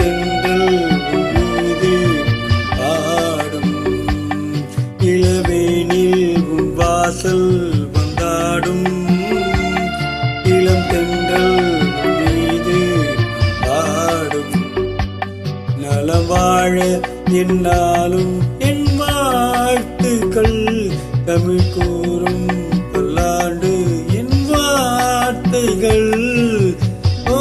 தென்றல் மீது ஆடும். இளவேனில் உன் வாசல் வந்தாடும். இளம் தென்றல் மீது ஆடும். நலம் வாழ என்னாலும் என் வாழ்த்துக்கள். தமிழ் கூறும் பல்லாண்டு என் வார்த்தைகள். ஓ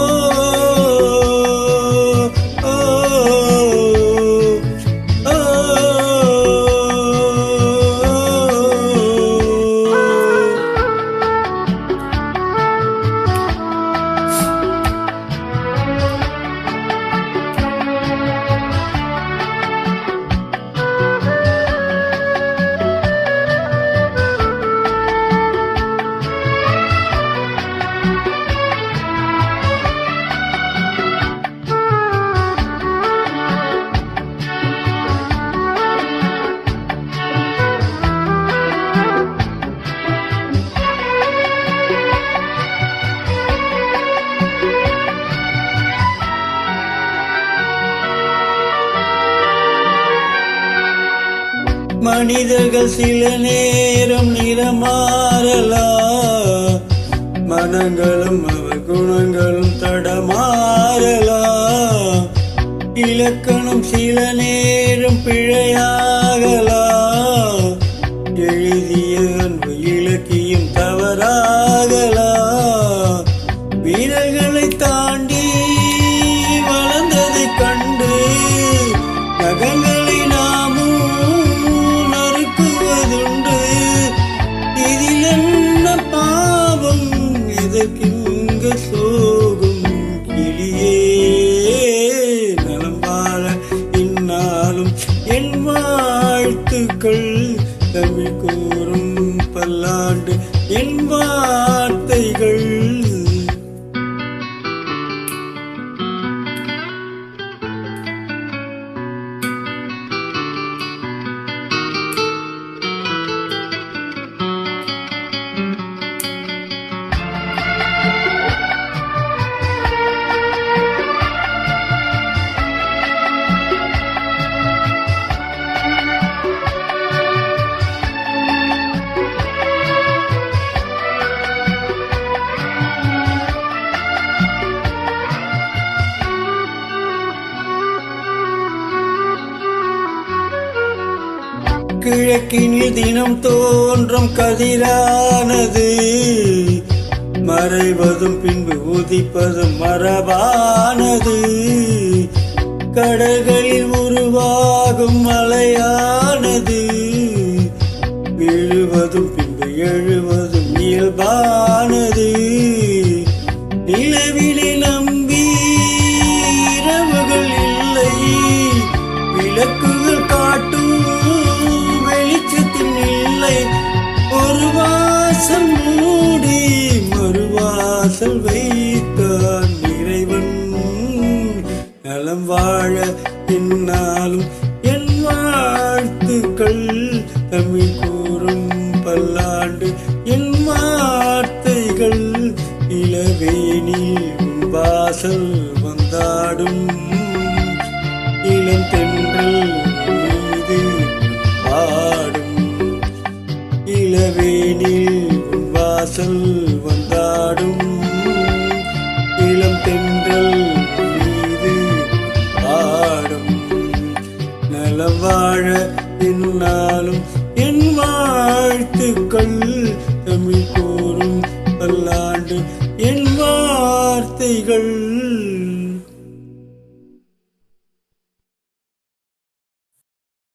மனிதர்கள் சில நேரம் நிறமாறலாம். மனங்களும் அவர் குணங்களும் தடமாறலாம். இலக்கணம் சில நேரம் பிழையாகலாம். எழுதிய அன்பு இலக்கியம் தவறாகலாம். வீரர்களை தாண்டி வளர்ந்ததை கண்டு நகங்களை நாமும் நறுக்குவதுண்டு. இதில் என்ன பாவம், இதற்கிங்க சோகம்? கிளியே நலம் வாழ இந்நாளும் என் வாழ்த்துக்கள். தமிழ் கூறும் பல்லாண்டு என் வார்த்தைகள். கிழக்கினில் தினம் தோன்றும் கதிரானது மறைவதும் பின்பு உதிப்பதும் மரபானது. கடல்களில் உருவாகும் மலையானது விழுவதும் பின்பு எழுவதும் இயல்பானது. நிலவினை நம்பி இரவுகள் இல்லை. விளக்குகள் காட்டும் வெளிச்சத்தின் இல்லை. ஒரு வாசல் மூடி மறுவாசல் வைத்தான் இறைவன். நலம் வாழ என்னாலும் என் வாழ்த்துக்கள். தமிழ் கூறும் பல்லாண்டு என் வார்த்தைகள். இளவேனில் உன் வாசல் வந்தாடும். இளம் தென்றல் மீது ஆடும். இளவேனில் உன் வாசல் வந்தாடும். இளம் தென்றல் மீது ஆடும். நலம் வாழ என்னாலும் என் வாழ்த்துக்கள். தமிழ் கூறும் பல்லாண்டு என் வார்த்தைகள்.